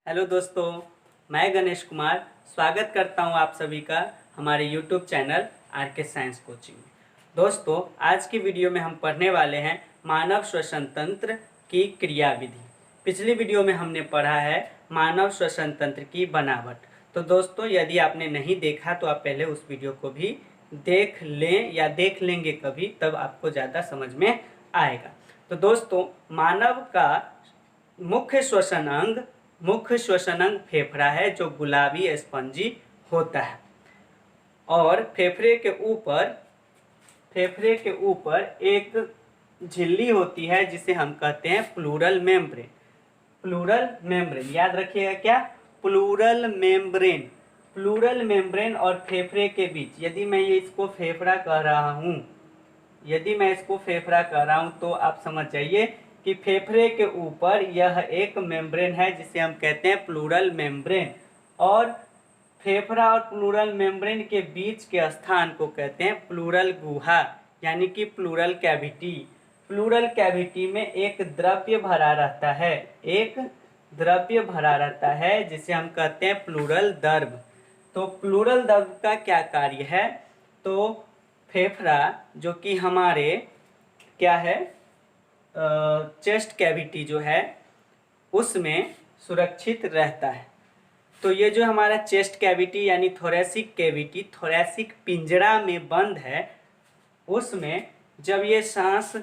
Hello दोस्तों, मैं गणेश कुमार स्वागत करता हूं आप सभी का हमारे यूट्यूब चैनल आर के साइंस कोचिंग में। दोस्तों, आज की वीडियो में हम पढ़ने वाले हैं मानव श्वसन तंत्र की क्रियाविधि। पिछली वीडियो में हमने पढ़ा है मानव श्वसन तंत्र की बनावट। तो दोस्तों, यदि आपने नहीं देखा तो आप पहले उस वीडियो को भी देख लें या देख लेंगे कभी, तब आपको ज़्यादा समझ में आएगा। तो दोस्तों, मानव का मुख्य श्वसन अंग फेफड़ा है, जो गुलाबी स्पंजी होता है। और फेफड़े के ऊपर एक झिल्ली होती है जिसे हम कहते हैं प्लूरल मेम्ब्रेन। याद रखिएगा क्या? प्लूरल मेम्ब्रेन और फेफड़े के बीच, यदि मैं इसको फेफड़ा कह रहा हूँ तो आप समझ जाइए कि फेफड़े के ऊपर यह एक मेम्ब्रेन है जिसे हम कहते हैं प्लूरल मेम्ब्रेन, और फेफड़ा और प्लूरल मेम्ब्रेन के बीच के स्थान को कहते हैं प्लूरल गुहा, यानी कि प्लूरल कैविटी। प्लूरल कैविटी में एक द्रव्य भरा रहता है जिसे हम कहते हैं प्लूरल दर्भ। तो प्लूरल दर्भ का क्या कार्य है? तो फेफड़ा जो कि हमारे क्या है, चेस्ट कैविटी जो है उसमें सुरक्षित रहता है। तो ये जो हमारा चेस्ट कैविटी यानी थोरैसिक पिंजरा में बंद है, उसमें जब ये सांस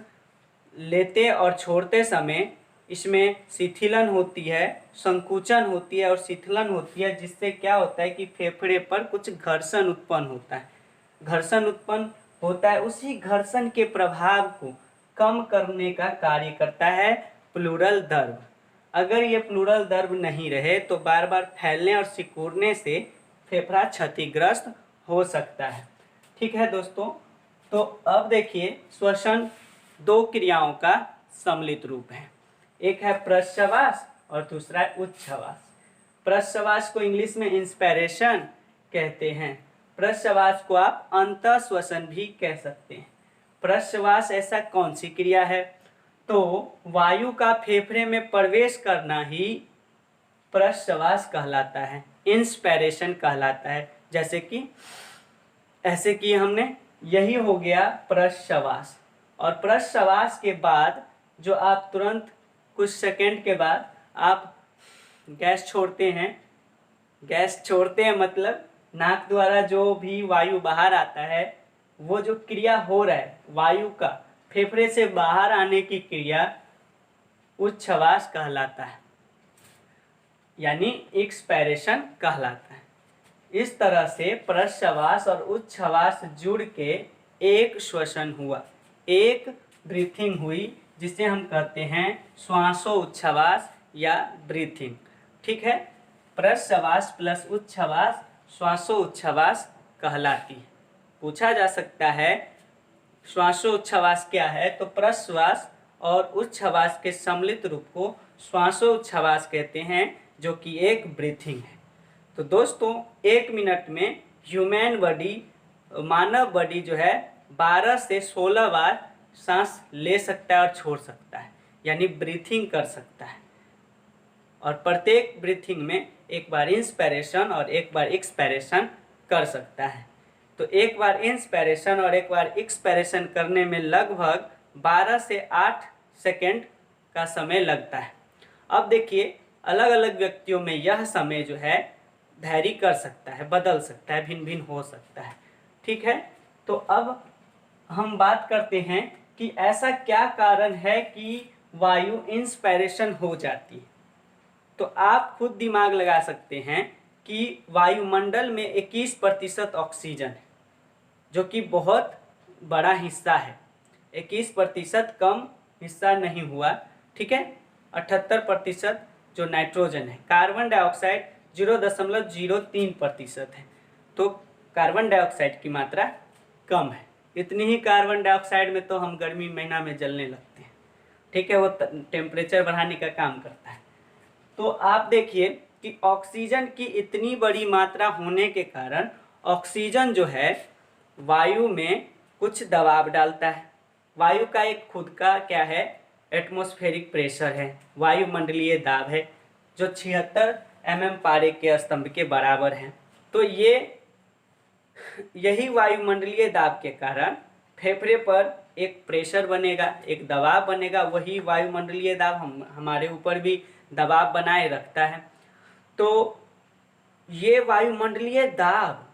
लेते और छोड़ते समय इसमें शिथिलन होती है, संकुचन होती है और शिथिलन होती है, जिससे क्या होता है कि फेफड़े पर कुछ घर्षण उत्पन्न होता है। उसी घर्षण के प्रभाव को कम करने का कार्य करता है प्लूरल दर्भ। अगर ये प्लूरल दर्भ नहीं रहे तो बार बार फैलने और सिकुड़ने से फेफड़ा क्षतिग्रस्त हो सकता है। ठीक है दोस्तों, तो अब देखिए, श्वसन दो क्रियाओं का सम्मिलित रूप है। एक है प्रश्वास और दूसरा है उच्छ्वास। प्रश्वास को इंग्लिश में इंस्पिरेशन कहते हैं। प्रश्वास को आप अंतः श्वसन भी कह सकते हैं। प्रश्वास ऐसा कौन सी क्रिया है? तो वायु का फेफड़े में प्रवेश करना ही प्रश्वास कहलाता है, इंस्पिरेशन कहलाता है। ऐसे कि हमने यही हो गया प्रश्वास। और प्रश्वास के बाद जो आप तुरंत कुछ सेकंड के बाद आप गैस छोड़ते हैं, मतलब नाक द्वारा जो भी वायु बाहर आता है, वो जो क्रिया हो रहा है वायु का फेफड़े से बाहर आने की क्रिया उच्छ्वास कहलाता है, यानी एक्सपायरेशन कहलाता है। इस तरह से प्रश्वास और उच्छ्वास जुड़ के एक श्वसन हुआ, एक ब्रीथिंग हुई, जिसे हम कहते हैं श्वासोच्छ्वास या ब्रीथिंग। ठीक है, प्रश्वास प्लस उच्छ्वास श्वासोच्छ्वास कहलाती है। पूछा जा सकता है श्वासोच्छ्वास क्या है? तो प्रश्वास और उच्छ्वास के सम्मिलित रूप को श्वासोच्छ्वास कहते हैं, जो कि एक ब्रीथिंग है। तो दोस्तों, 1 मिनट में मानव बॉडी जो है 12 से 16 बार सांस ले सकता है और छोड़ सकता है, यानी ब्रीथिंग कर सकता है। और प्रत्येक ब्रीथिंग में एक बार इंस्पिरेशन और एक बार एक्सपायरेशन कर सकता है। तो एक बार इंस्पिरेशन और एक बार एक्सपायरेशन करने में लगभग 12 से 8 सेकेंड का समय लगता है। अब देखिए, अलग अलग व्यक्तियों में यह समय जो है वैरी कर सकता है, बदल सकता है, भिन्न भिन्न हो सकता है। ठीक है, तो अब हम बात करते हैं कि ऐसा क्या कारण है कि वायु इंस्पिरेशन हो जाती है। तो आप खुद दिमाग लगा सकते हैं कि वायुमंडल में 21% ऑक्सीजन है, जो कि बहुत बड़ा हिस्सा है। 21% कम हिस्सा नहीं हुआ। ठीक है, 78% जो नाइट्रोजन है। कार्बन डाइऑक्साइड 0.03% है। तो कार्बन डाइऑक्साइड की मात्रा कम है। इतनी ही कार्बन डाइऑक्साइड में तो हम गर्मी महीना में जलने लगते हैं। ठीक है, वो टेम्परेचर बढ़ाने का काम करता है। तो आप देखिए कि ऑक्सीजन की इतनी बड़ी मात्रा होने के कारण ऑक्सीजन जो है वायु में कुछ दबाव डालता है। वायु का एक खुद का क्या है, एटमॉस्फेरिक प्रेशर है, वायुमंडलीय दाब है, जो 76 mm पारे के स्तंभ के बराबर है। तो यही वायुमंडलीय दाब के कारण फेफड़े पर एक प्रेशर बनेगा, एक दबाव बनेगा। वही वायुमंडलीय दाब हमारे ऊपर भी दबाव बनाए रखता है। तो ये वायुमंडलीय दाब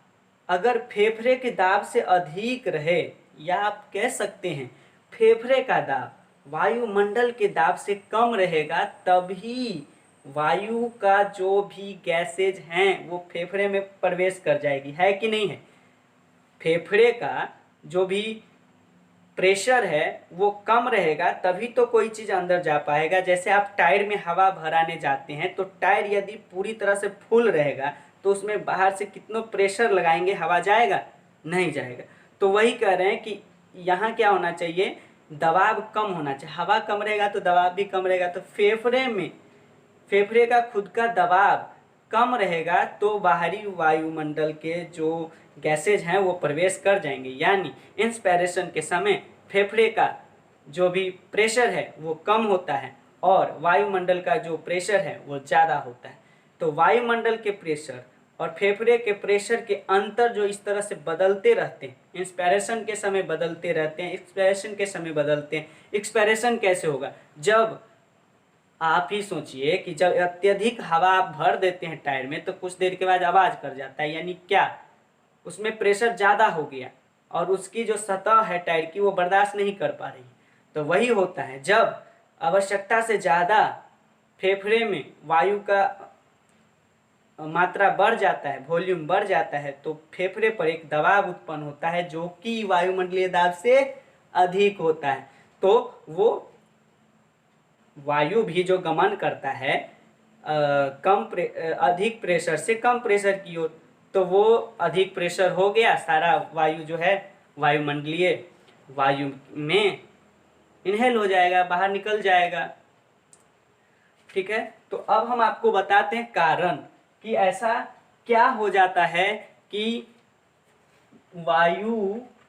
अगर फेफड़े के दाब से अधिक रहे, या आप कह सकते हैं फेफड़े का दाब वायुमंडल के दाब से कम रहेगा, तभी वायु का जो भी गैसेज हैं वो फेफड़े में प्रवेश कर जाएगी, है कि नहीं है। फेफड़े का जो भी प्रेशर है वो कम रहेगा, तभी तो कोई चीज़ अंदर जा पाएगा। जैसे आप टायर में हवा भराने जाते हैं, तो टायर यदि पूरी तरह से फुल रहेगा तो उसमें बाहर से कितना प्रेशर लगाएंगे, हवा जाएगा? नहीं जाएगा। तो वही कह रहे हैं कि यहाँ क्या होना चाहिए, दबाव कम होना चाहिए। हवा कम रहेगा तो दबाव भी कम रहेगा। तो फेफड़े का खुद का दबाव कम रहेगा तो बाहरी वायुमंडल के जो गैसेज हैं वो प्रवेश कर जाएंगे। यानी इंस्पिरेशन के समय फेफड़े का जो भी प्रेशर है वो कम होता है और वायुमंडल का जो प्रेशर है वो ज़्यादा होता है। तो वायुमंडल के प्रेशर और फेफड़े के प्रेशर के अंतर जो इस तरह से बदलते रहते हैं, इंस्पिरेशन के समय बदलते रहते हैं, एक्सपिरेशन के समय बदलते हैं। एक्सपिरेशन कैसे होगा? जब आप ही सोचिए कि जब अत्यधिक हवा आप भर देते हैं टायर में तो कुछ देर के बाद आवाज़ कर जाता है, यानी क्या, उसमें प्रेशर ज़्यादा हो गया और उसकी जो सतह है टायर की वो बर्दाश्त नहीं कर पा रही। तो वही होता है, जब आवश्यकता से ज़्यादा फेफड़े में वायु का मात्रा बढ़ जाता है, वॉल्यूम बढ़ जाता है, तो फेफड़े पर एक दबाव उत्पन्न होता है जो कि वायुमंडलीय दाब से अधिक होता है। तो वो वायु भी जो गमन करता है अधिक प्रेशर से कम प्रेशर की ओर, तो वो अधिक प्रेशर हो गया, सारा वायु जो है वायुमंडलीय वायु में इनहेल हो जाएगा, बाहर निकल जाएगा। ठीक है, तो अब हम आपको बताते हैं कारण कि ऐसा क्या हो जाता है कि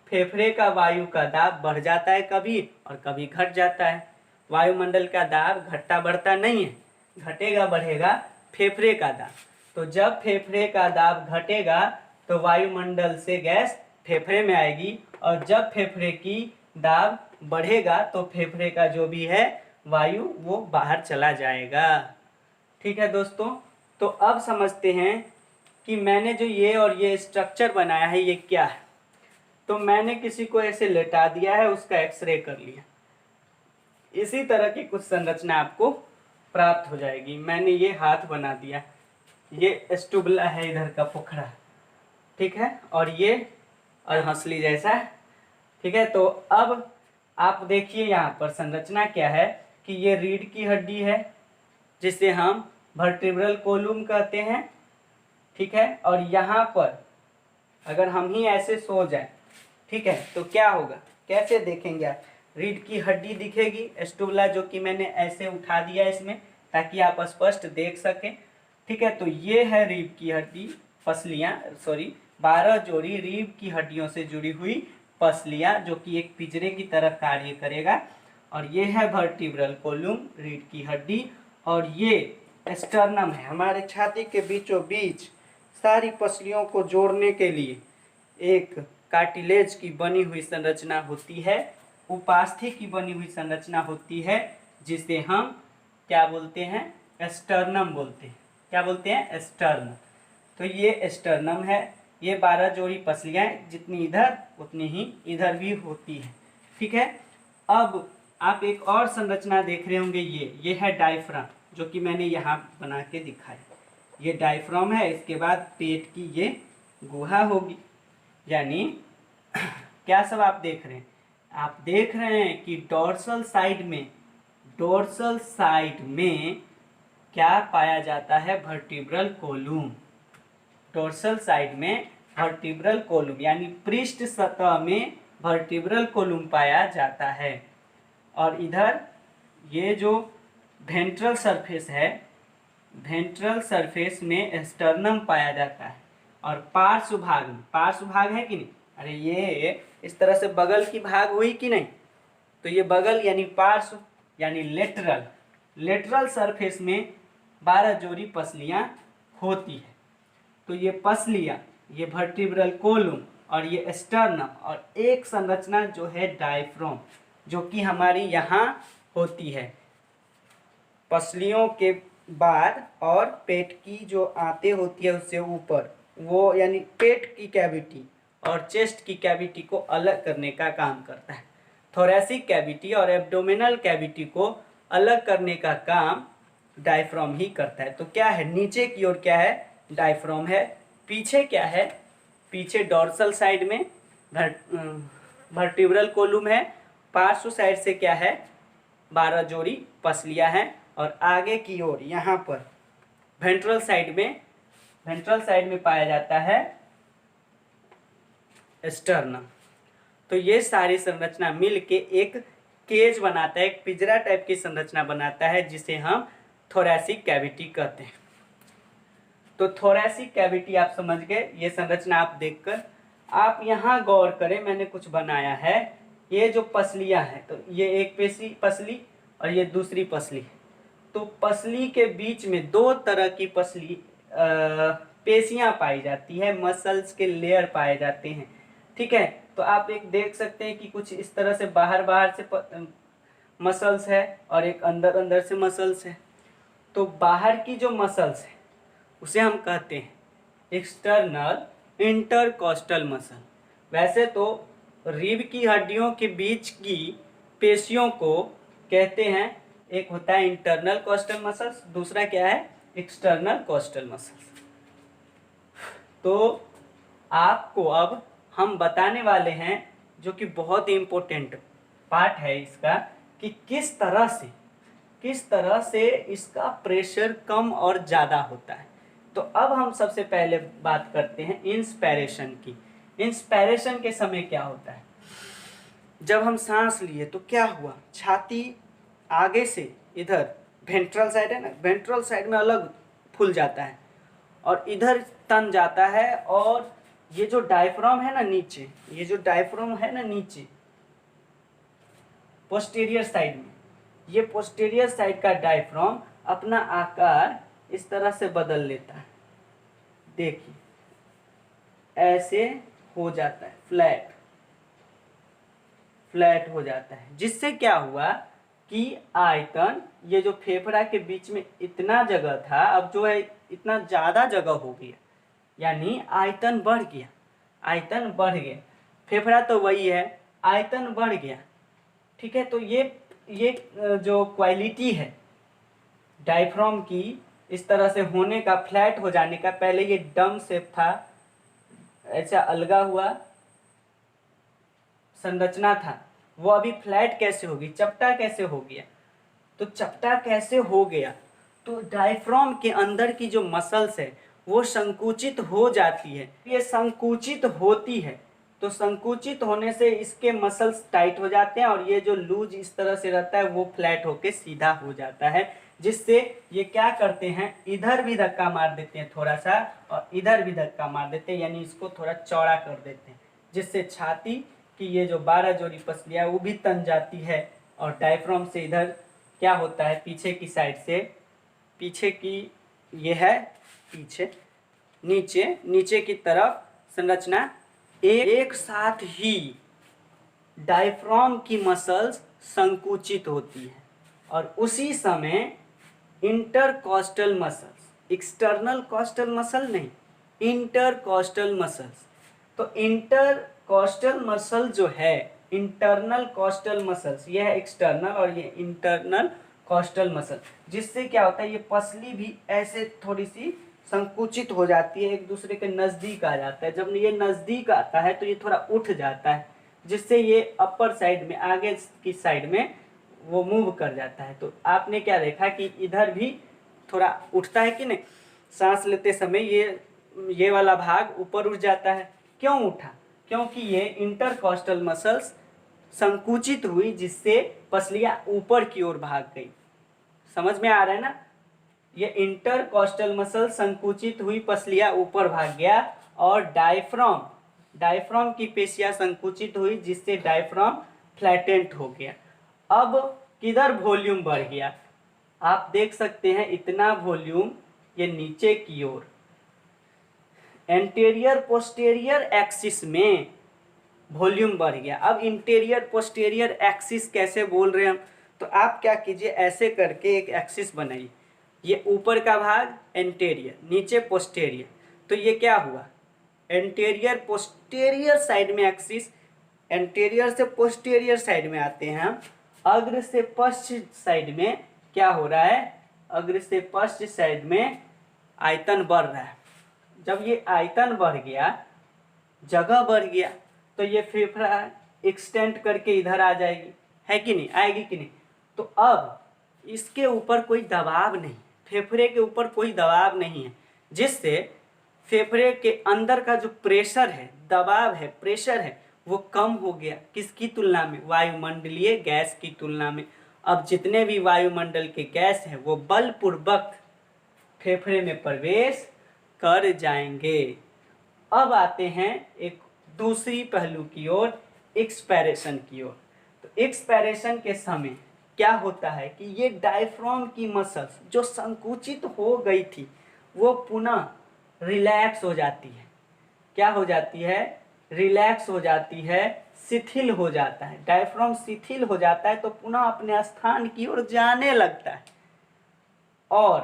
फेफड़े का वायु का दाब बढ़ जाता है कभी और कभी घट जाता है। वायुमंडल का दाब घटता बढ़ता नहीं है, घटेगा बढ़ेगा फेफड़े का दाब। तो जब फेफड़े का दाब घटेगा तो वायुमंडल से गैस फेफड़े में आएगी, और जब फेफड़े की दाब बढ़ेगा तो फेफड़े का जो भी है वायु वो बाहर चला जाएगा। ठीक है दोस्तों, तो अब समझते हैं कि मैंने जो ये और ये स्ट्रक्चर बनाया है ये क्या है। तो मैंने किसी को ऐसे लेटा दिया है, उसका एक्सरे कर लिया, इसी तरह की कुछ संरचना आपको प्राप्त हो जाएगी। मैंने ये हाथ बना दिया, ये स्टुबला है इधर का पोखरा, ठीक है, और ये और हंसली जैसा है। ठीक है, तो अब आप देखिए यहाँ पर संरचना क्या है कि ये रीढ़ की हड्डी है जिसे हम वर्टिब्रल कोलुम कहते हैं। ठीक है, और यहाँ पर अगर हम ही ऐसे सो जाए, ठीक है, तो क्या होगा, कैसे देखेंगे आप? रीढ़ की हड्डी दिखेगी, स्टुबला जो कि मैंने ऐसे उठा दिया इसमें ताकि आप स्पष्ट देख सकें। ठीक है, तो ये है रीढ़ की हड्डी, पसलियाँ, 12 जोड़ी रीढ़ की हड्डियों से जुड़ी हुई पसलियाँ जो कि एक पिंजरे की तरह कार्य करेगा। और ये है वर्टिब्रल कोलुम, रीढ़ की हड्डी, और ये स्टर्नम है, हमारे छाती के बीचों बीच सारी पसलियों को जोड़ने के लिए एक कार्टिलेज की बनी हुई संरचना होती है, उपास्थि की बनी हुई संरचना होती है, जिसे हम क्या बोलते हैं, स्टर्नम बोलते हैं। क्या बोलते हैं? स्टर्नम। तो ये स्टर्नम है, ये 12 जोड़ी पसलियाँ जितनी इधर उतनी ही इधर भी होती है। ठीक है, अब आप एक और संरचना देख रहे होंगे, ये है डायफ्राम जो कि मैंने यहाँ बना के दिखाया। ये डायफ्राम है, इसके बाद पेट की ये गुहा होगी। यानी क्या सब आप देख रहे हैं? आप देख रहे हैं कि डोर्सल साइड में क्या पाया जाता है? Vertebral column. डोर्सल साइड में वर्टिब्रल कोलुम यानी पृष्ठ सतह में वर्टिब्रल कोलुम पाया जाता है। और इधर ये जो वेंट्रल सरफेस है, वेंट्रल सरफेस में स्टर्नम पाया जाता है। और पार्श्व भाग है कि नहीं? अरे ये इस तरह से बगल की भाग हुई कि नहीं? तो ये बगल यानी पार्श्व यानी लेटरल सरफेस में 12 जोड़ी पसलियाँ होती है। तो ये पसलियाँ, ये वर्टिब्रल कोलम और ये स्टर्नम, और एक संरचना जो है डायफ्राम, जो कि हमारी यहाँ होती है पसलियों के बाद, और पेट की जो आंतें होती है उससे ऊपर, वो यानी पेट की कैविटी और चेस्ट की कैविटी को अलग करने का काम करता है। थोरैसिक कैविटी और एब्डोमिनल कैविटी को अलग करने का काम डायफ्राम ही करता है। तो क्या है, नीचे की ओर क्या है, डायफ्राम है। पीछे क्या है, पीछे डॉर्सल साइड में वर्टिब्रल कोलम है। पार्श्व साइड से क्या है, 12 जोड़ी पसलियां हैं। और आगे की ओर यहाँ पर वेंट्रल साइड में पाया जाता है स्टर्नम। तो ये सारी संरचना मिल के एक केज बनाता है, एक पिंजरा टाइप की संरचना बनाता है, जिसे हम थोरैसिक कैविटी कहते हैं। तो थोरैसिक कैविटी आप समझ गए। ये संरचना आप देखकर आप यहाँ गौर करें, मैंने कुछ बनाया है। ये जो पसलियाँ हैं, तो ये एक पसली और ये दूसरी पसली। तो पसली के बीच में दो तरह की पेशियाँ पाई जाती है, मसल्स के लेयर पाए जाते हैं। ठीक है, तो आप एक देख सकते हैं कि कुछ इस तरह से बाहर से मसल्स है और एक अंदर से मसल्स है। तो बाहर की जो मसल्स है उसे हम कहते हैं एक्सटर्नल इंटरकॉस्टल मसल। वैसे तो रीढ़ की हड्डियों के बीच की पेशियों को कहते हैं, एक होता है इंटरनल कॉस्टल मसल्स, दूसरा क्या है, एक्सटर्नल कॉस्टल मसल्स। तो आपको अब हम बताने वाले हैं, जो कि बहुत ही इम्पोर्टेंट पार्ट है इसका, कि किस तरह से इसका प्रेशर कम और ज़्यादा होता है। तो अब हम सबसे पहले बात करते हैं इंस्पायरेशन की। इंस्पायरेशन के समय क्या होता है, जब हम सांस लिए तो क्या हुआ, छाती आगे से इधर वेंट्रल साइड है ना, वेंट्रल साइड में अलग फूल जाता है और इधर तन जाता है। और ये जो डायफ्राम है ना नीचे, पोस्टीरियर साइड में, ये पोस्टीरियर साइड का डायफ्राम अपना आकार इस तरह से बदल लेता है। देखिए ऐसे हो जाता है, फ्लैट हो जाता है, जिससे क्या हुआ कि आयतन, ये जो फेफड़ा के बीच में इतना जगह था, अब जो है इतना ज़्यादा जगह हो गया, यानी आयतन बढ़ गया। फेफड़ा तो वही है, आयतन बढ़ गया। ठीक है, तो ये जो क्वालिटी है डायफ्राम की, इस तरह से होने का, फ्लैट हो जाने का, पहले ये डम शेप था, ऐसा अलगा हुआ संरचना था, वो अभी फ्लैट कैसे होगी, चपटा कैसे हो गया। तो चपटा कैसे हो गया, तो डायफ्राम के अंदर की जो मसल्स है वो संकुचित हो जाती है। ये संकुचित होती है, तो संकुचित होने से इसके मसल्स टाइट हो जाते हैं, और ये जो लूज इस तरह से रहता है वो फ्लैट होके सीधा हो जाता है, जिससे ये क्या करते हैं, इधर भी धक्का मार देते हैं थोड़ा सा, और इधर भी धक्का मार देते हैं, यानी इसको थोड़ा चौड़ा कर देते हैं, जिससे छाती कि ये जो 12 जोड़ी पसलियाँ वो भी तन जाती है। और डायफ्राम से इधर क्या होता है, पीछे की साइड से, पीछे की ये है, पीछे नीचे की तरफ संरचना एक साथ ही डायफ्राम की मसल्स संकुचित होती है, और उसी समय intercostal muscles, external costal muscle नहीं, इंटरकॉस्टल मसल्स। तो इंटरकॉस्टल मसल जो है, इंटरनल कॉस्टल मसल्स, ये है एक्सटर्नल और ये इंटरनल कॉस्टल मसल, जिससे क्या होता है, ये पसली भी ऐसे थोड़ी सी संकुचित हो जाती है, एक दूसरे के नज़दीक आ जाता है। जब ये नज़दीक आता है तो ये थोड़ा उठ जाता है, जिससे ये अपर साइड में, आगे की साइड में वो मूव कर जाता है। तो आपने क्या देखा कि इधर भी थोड़ा उठता है कि नहीं, सांस लेते समय ये वाला भाग ऊपर उठ जाता है। क्यों उठा, क्योंकि ये इंटरकॉस्टल मसल्स संकुचित हुई, जिससे पसलियाँ ऊपर की ओर भाग गई। समझ में आ रहा है ना, ये इंटरकॉस्टल मसल संकुचित हुई, पसलियाँ ऊपर भाग गया, और डायफ्राम की पेशियाँ संकुचित हुई, जिससे डायफ्राम फ्लैटेंट हो गया। अब किधर वॉल्यूम बढ़ गया, आप देख सकते हैं, इतना वॉल्यूम ये नीचे की ओर एंटीरियर पोस्टीरियर एक्सिस में वॉल्यूम बढ़ गया। अब इंटीरियर पोस्टीरियर एक्सिस कैसे बोल रहे हैं हम, तो आप क्या कीजिए, ऐसे करके एक एक्सिस बनाइए। ये ऊपर का भाग एंटीरियर, नीचे पोस्टीरियर, तो ये क्या हुआ, एंटीरियर पोस्टीरियर साइड में एक्सिस, एंटीरियर से पोस्टीरियर साइड में आते हैं हम। अग्र से पश्चिम साइड में क्या हो रहा है, अग्र से पश्चिम साइड में आयतन बढ़ रहा है। जब ये आयतन बढ़ गया, जगह बढ़ गया, तो ये फेफड़ा एक्सटेंड करके इधर आ जाएगी, है कि नहीं, आएगी कि नहीं। तो अब इसके ऊपर कोई दबाव नहीं, फेफड़े के ऊपर कोई दबाव नहीं है, जिससे फेफड़े के अंदर का जो प्रेशर है, दबाव है, प्रेशर है, वो कम हो गया। किसकी तुलना में, वायुमंडलीय गैस की तुलना में। अब जितने भी वायुमंडल के गैस हैं वो बलपूर्वक फेफड़े में प्रवेश कर जाएंगे। अब आते हैं एक दूसरी पहलू की ओर, एक्सपैरेशन की ओर। तो एक्सपैरेशन के समय क्या होता है कि ये डायफ्राम की मसल्स जो संकुचित हो गई थी वो पुनः रिलैक्स हो जाती है। क्या हो जाती है, रिलैक्स हो जाती है, शिथिल हो जाता है। डायफ्राम शिथिल हो जाता है तो पुनः अपने स्थान की ओर जाने लगता है, और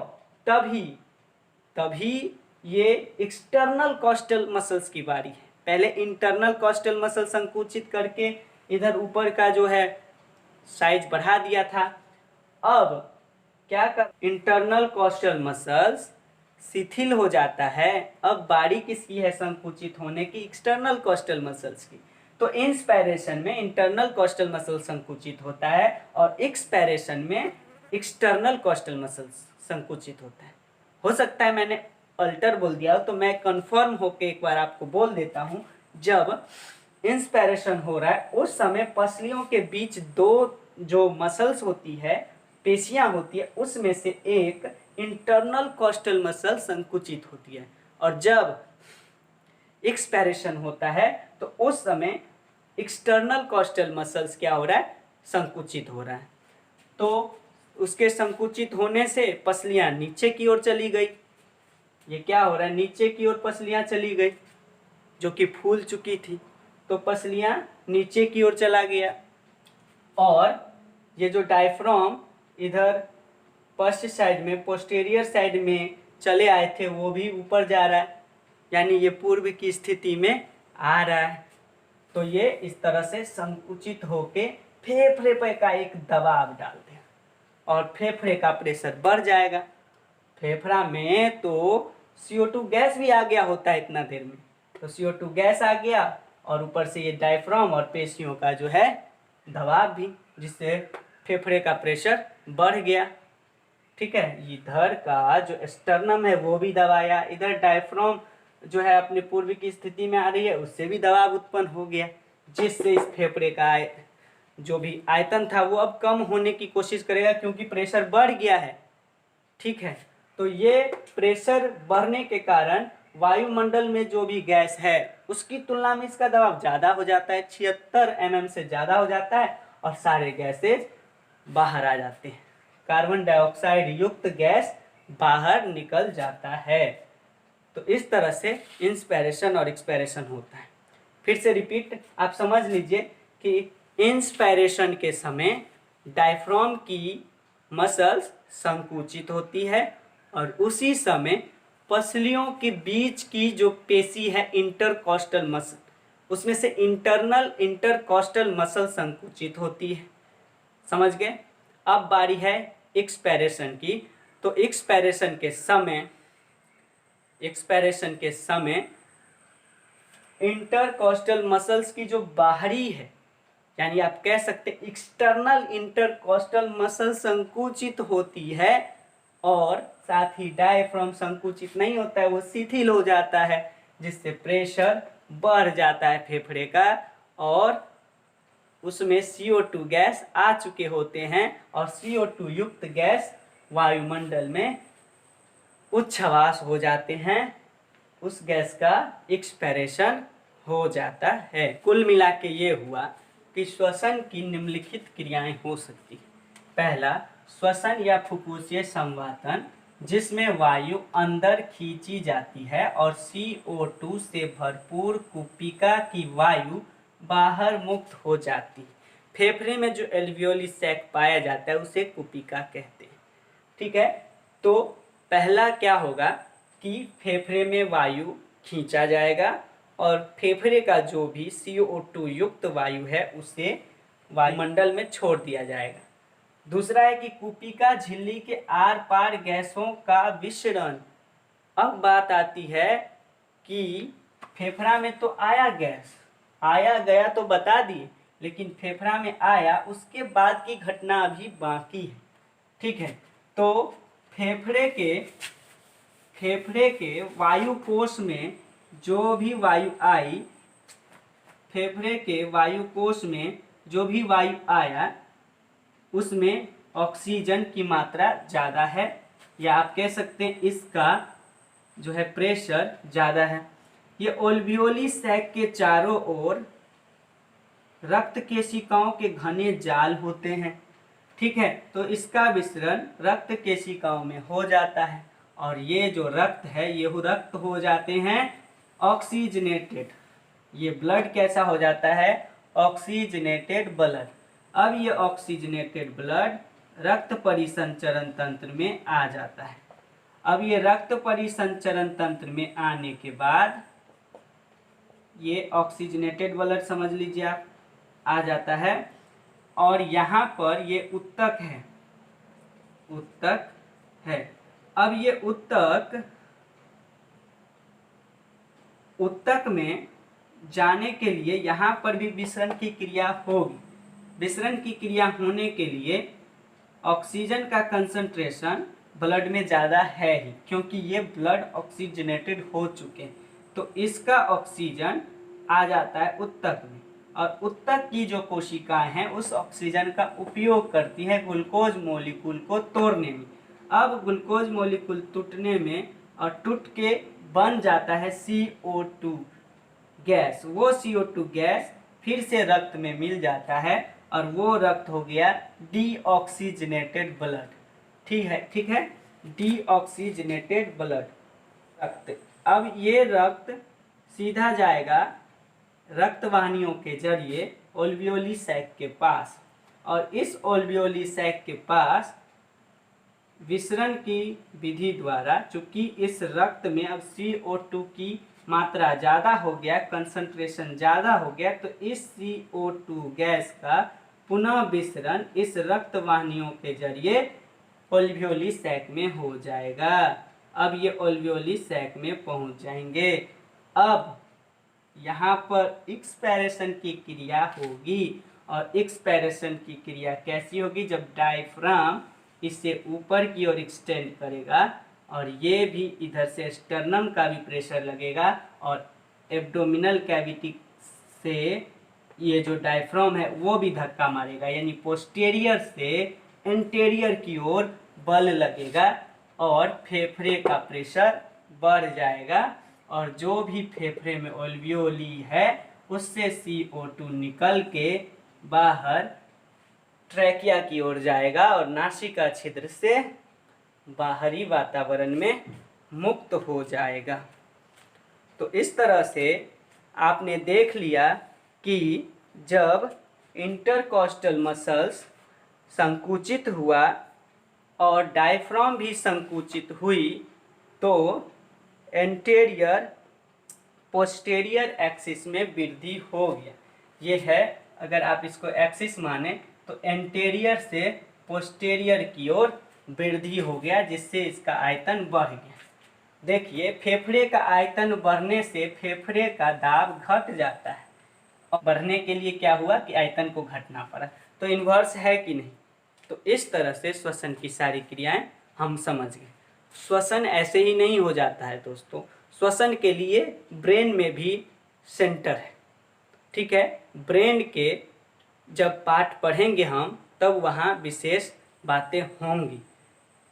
तभी ये एक्सटर्नल कॉस्टल मसल्स की बारी है। पहले इंटरनल कॉस्टल मसल संकुचित करके इधर ऊपर का जो है साइज बढ़ा दिया था। अब क्या कर, इंटरनल कॉस्टल मसल्स शिथिल हो जाता है। अब बारी किसकी है संकुचित होने की, एक्सटर्नल कॉस्टल मसल्स की। तो इंस्पायरेशन में इंटरनल कॉस्टल मसल संकुचित होता है और एक्सपायरेशन में एक्सटर्नल कॉस्टल मसल्स संकुचित होता है। हो सकता है मैंने अल्टर बोल दिया, तो मैं कंफर्म होके एक बार आपको बोल देता हूं। जब इंस्पायरेशन हो रहा है उस समय पसलियों के बीच दो जो मसल्स होती है, पेशियां होती है, उसमें से एक इंटरनल कॉस्टल मसल संकुचित होती है, और जब एक्सपायरेशन होता है तो उस समय एक्सटर्नल कॉस्टल मसल्स क्या हो रहा है, संकुचित हो रहा है। तो उसके संकुचित होने से पसलियां नीचे की ओर चली गई। ये क्या हो रहा है, नीचे की ओर पसलियां चली गई जो कि फूल चुकी थी, तो पसलियां नीचे की ओर चला गया। और ये जो डायफ्राम इधर पश्च साइड में, पोस्टीरियर साइड में चले आए थे, वो भी ऊपर जा रहा है, यानी ये पूर्व की स्थिति में आ रहा है। तो ये इस तरह से संकुचित होके फेफड़े पे का एक दबाव डाल दे और फेफड़े का प्रेशर बढ़ जाएगा। फेफड़ा में तो CO2 गैस भी आ गया होता है इतना देर में, तो CO2 गैस आ गया और ऊपर से ये डायफ्राम और पेशियों का जो है दबाव भी, जिससे फेफड़े का प्रेशर बढ़ गया। ठीक है, इधर का जो स्टर्नम है वो भी दबाया, इधर डायफ्राम जो है अपने पूर्व की स्थिति में आ रही है, उससे भी दबाव उत्पन्न हो गया, जिससे इस फेफड़े का जो भी आयतन था वो अब कम होने की कोशिश करेगा, क्योंकि प्रेशर बढ़ गया है। ठीक है, तो ये प्रेशर बढ़ने के कारण वायुमंडल में जो भी गैस है उसकी तुलना में इसका दबाव ज़्यादा हो जाता है, 76 mm से ज़्यादा हो जाता है, और सारे गैसेज बाहर आ जाते हैं। कार्बन डाइऑक्साइड युक्त गैस बाहर निकल जाता है। तो इस तरह से इंस्पायरेशन और एक्सपायरेशन होता है। फिर से रिपीट, आप समझ लीजिए कि इंस्पायरेशन के समय डायफ्राम की मसल्स संकुचित होती है, और उसी समय पसलियों के बीच की जो पेशी है इंटरकॉस्टल मसल, उसमें से इंटरकॉस्टल मसल संकुचित होती है। समझ गए। अब बारी है एक्सपायरेशन की। तो एक्सपायरेशन के समय इंटरकॉस्टल मसल्स की जो बाहरी है, यानी आप कह सकते एक्सटर्नल इंटरकॉस्टल मसल संकुचित होती है, और साथ ही डायफ्राम संकुचित नहीं होता है, वो शिथिल हो जाता है, जिससे प्रेशर बढ़ जाता है फेफड़े का, और उसमें CO2 गैस आ चुके होते हैं, और CO2 युक्त गैस वायुमंडल में उच्छ्वास हो जाते हैं। उस गैस का एक्सपायरेशन हो जाता है। कुल मिला के ये हुआ कि श्वसन की निम्नलिखित क्रियाएं हो सकती है। पहला, श्वसन या फुफ्फुसीय संवातन जिसमें वायु अंदर खींची जाती है और CO2 से भरपूर कुपिका की वायु बाहर मुक्त हो जाती है। फेफड़े में जो एल्वियोली सैक पाया जाता है उसे कुपिका कहते हैं। ठीक है, तो पहला क्या होगा कि फेफड़े में वायु खींचा जाएगा और फेफड़े का जो भी CO2 युक्त वायु है उसे वायुमंडल में छोड़ दिया जाएगा। दूसरा है कि कुपिका झिल्ली के आर पार गैसों का विसरण। अब बात आती है कि फेफड़ा में तो आया गैस, आया गया तो बता दिए, लेकिन फेफड़ा में आया उसके बाद की घटना अभी बाकी है। ठीक है, तो फेफड़े के वायु कोश में जो भी वायु आई, फेफड़े के वायु कोश में जो भी वायु आया उसमें ऑक्सीजन की मात्रा ज़्यादा है, या आप कह सकते हैं इसका जो है प्रेशर ज़्यादा है। ये ओल्वियोली सैक के चारों ओर रक्त केशिकाओं के घने जाल होते हैं। ठीक है, तो इसका विसरण रक्त केशिकाओं में हो जाता है और ये जो रक्त है ये रक्त हो जाते हैं ऑक्सीजनेटेड। ये ब्लड कैसा हो जाता है? Oxygenated blood. अब ये ऑक्सीजनेटेड ब्लड रक्त परिसंचरण तंत्र में आ जाता है। अब ये रक्त परिसंचरण तंत्र में आने के बाद ये ऑक्सीजनेटेड ब्लड समझ लीजिए आप आ जाता है और यहाँ पर ये उत्तक है, उत्तक है। अब ये उत्तक में जाने के लिए यहाँ पर भी विसरण की क्रिया होगी। विसरण की क्रिया होने के लिए ऑक्सीजन का कंसंट्रेशन ब्लड में ज़्यादा है ही, क्योंकि ये ब्लड ऑक्सीजनेटेड हो चुके हैं, तो इसका ऑक्सीजन आ जाता है उत्तक में और उत्तक की जो कोशिकाएं हैं उस ऑक्सीजन का उपयोग करती है ग्लूकोज मॉलिक्यूल को तोड़ने में। अब ग्लूकोज मॉलिक्यूल टूटने में और टूट के बन जाता है CO2 गैस। वो CO2 गैस फिर से रक्त में मिल जाता है और वो रक्त हो गया डीऑक्सीजनेटेड ब्लड। ठीक है, डीऑक्सीजनेटेड ब्लड रक्त। अब ये रक्त सीधा जाएगा रक्त वाहिनियों के जरिए ओल्वियोली सैक के पास और इस ओल्वियोली सैक के पास विसरण की विधि द्वारा, चूंकि इस रक्त में अब CO2 की मात्रा ज़्यादा हो गया, कंसंट्रेशन ज़्यादा हो गया, तो इस CO2 गैस का पुनः विसरण इस रक्त वाहिनियों के जरिए ओल्वियोली सैक में हो जाएगा। अब ये ओल्वियोली सैक में पहुंच जाएंगे। अब यहाँ पर एक्सपैरेशन की क्रिया होगी और एक्सपैरेशन की क्रिया कैसी होगी? जब डायफ्राम इसे ऊपर की ओर एक्सटेंड करेगा और ये भी इधर से स्टर्नम का भी प्रेशर लगेगा और एब्डोमिनल कैविटी से ये जो डायफ्राम है वो भी धक्का मारेगा, यानी पोस्टीरियर से एंटीरियर की ओर बल लगेगा और फेफड़े का प्रेशर बढ़ जाएगा और जो भी फेफड़े में ओल्वियोली है उससे CO2 निकल के बाहर ट्रैकिया की ओर जाएगा और नासिका छिद्र से बाहरी वातावरण में मुक्त हो जाएगा। तो इस तरह से आपने देख लिया कि जब इंटरकॉस्टल मसल्स संकुचित हुआ और डायफ्राम भी संकुचित हुई तो एंटीरियर पोस्टीरियर एक्सिस में वृद्धि हो गया। ये है, अगर आप इसको एक्सिस माने तो एंटीरियर से पोस्टीरियर की ओर वृद्धि हो गया, जिससे इसका आयतन बढ़ गया। देखिए, फेफड़े का आयतन बढ़ने से फेफड़े का दाब घट जाता है और बढ़ने के लिए क्या हुआ कि आयतन को घटना पड़ा। तो इन्वर्स है कि नहीं? तो इस तरह से श्वसन की सारी क्रियाएं हम समझ गए। श्वसन ऐसे ही नहीं हो जाता है दोस्तों, श्वसन के लिए ब्रेन में भी सेंटर है। ठीक है, ब्रेन के जब पाठ पढ़ेंगे हम तब वहाँ विशेष बातें होंगी।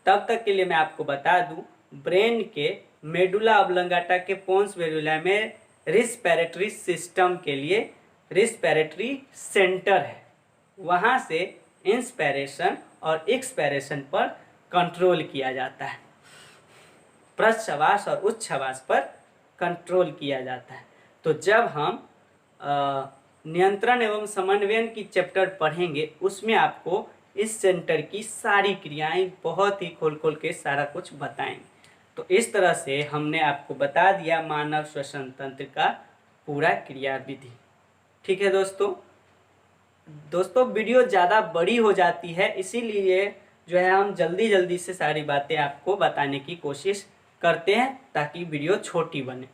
तब तक के लिए मैं आपको बता दूं, ब्रेन के मेडुला ऑब्लंगाटा के पोन्स वेरुला में रिस्पिरेटरी सिस्टम के लिए रिस्पिरेटरी सेंटर है। वहाँ से इंस्पिरेशन और एक्सपिरेशन पर कंट्रोल किया जाता है। प्रश्वास और उच्छ्वास पर कंट्रोल किया जाता है। तो जब हम नियंत्रण एवं समन्वयन की चैप्टर पढ़ेंगे उसमें आपको इस सेंटर की सारी क्रियाएं बहुत ही खोल खोल के सारा कुछ बताएंगे। तो इस तरह से हमने आपको बता दिया मानव श्वसन तंत्र का पूरा क्रिया विधि। ठीक है दोस्तों वीडियो ज़्यादा बड़ी हो जाती है, इसीलिए जो है हम जल्दी जल्दी से सारी बातें आपको बताने की कोशिश करते हैं ताकि वीडियो छोटी बने।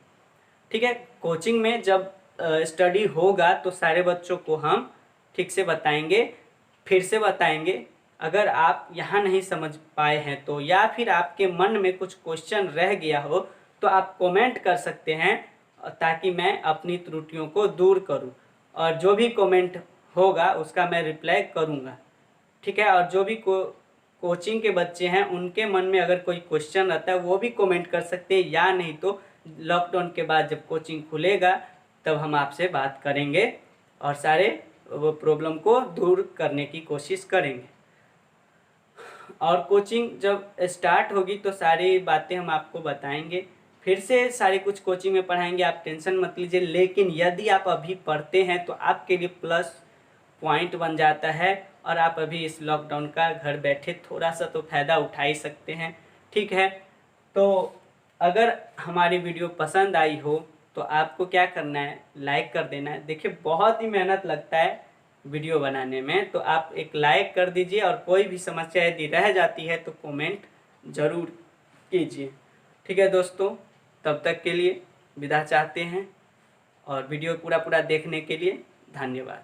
ठीक है, कोचिंग में जब स्टडी होगा तो सारे बच्चों को हम ठीक से बताएंगे, फिर से बताएंगे। अगर आप यहाँ नहीं समझ पाए हैं तो, या फिर आपके मन में कुछ क्वेश्चन रह गया हो तो आप कमेंट कर सकते हैं ताकि मैं अपनी त्रुटियों को दूर करूँ, और जो भी कमेंट होगा उसका मैं रिप्लाई करूँगा। ठीक है, और जो भी कोचिंग के बच्चे हैं उनके मन में अगर कोई क्वेश्चन रहता है वो भी कमेंट कर सकते हैं, या नहीं तो लॉकडाउन के बाद जब कोचिंग खुलेगा तब हम आपसे बात करेंगे और सारे वो प्रॉब्लम को दूर करने की कोशिश करेंगे। और कोचिंग जब स्टार्ट होगी तो सारी बातें हम आपको बताएंगे, फिर से सारे कुछ कोचिंग में पढ़ाएंगे, आप टेंशन मत लीजिए। लेकिन यदि आप अभी पढ़ते हैं तो आपके लिए प्लस पॉइंट बन जाता है और आप अभी इस लॉकडाउन का घर बैठे थोड़ा सा तो फ़ायदा उठा ही सकते हैं। ठीक है, तो अगर हमारी वीडियो पसंद आई हो तो आपको क्या करना है, लाइक कर देना है। देखिए बहुत ही मेहनत लगता है वीडियो बनाने में, तो आप एक लाइक कर दीजिए, और कोई भी समस्या यदि रह जाती है तो कमेंट ज़रूर कीजिए। ठीक है दोस्तों, तब तक के लिए विदा चाहते हैं, और वीडियो पूरा देखने के लिए धन्यवाद।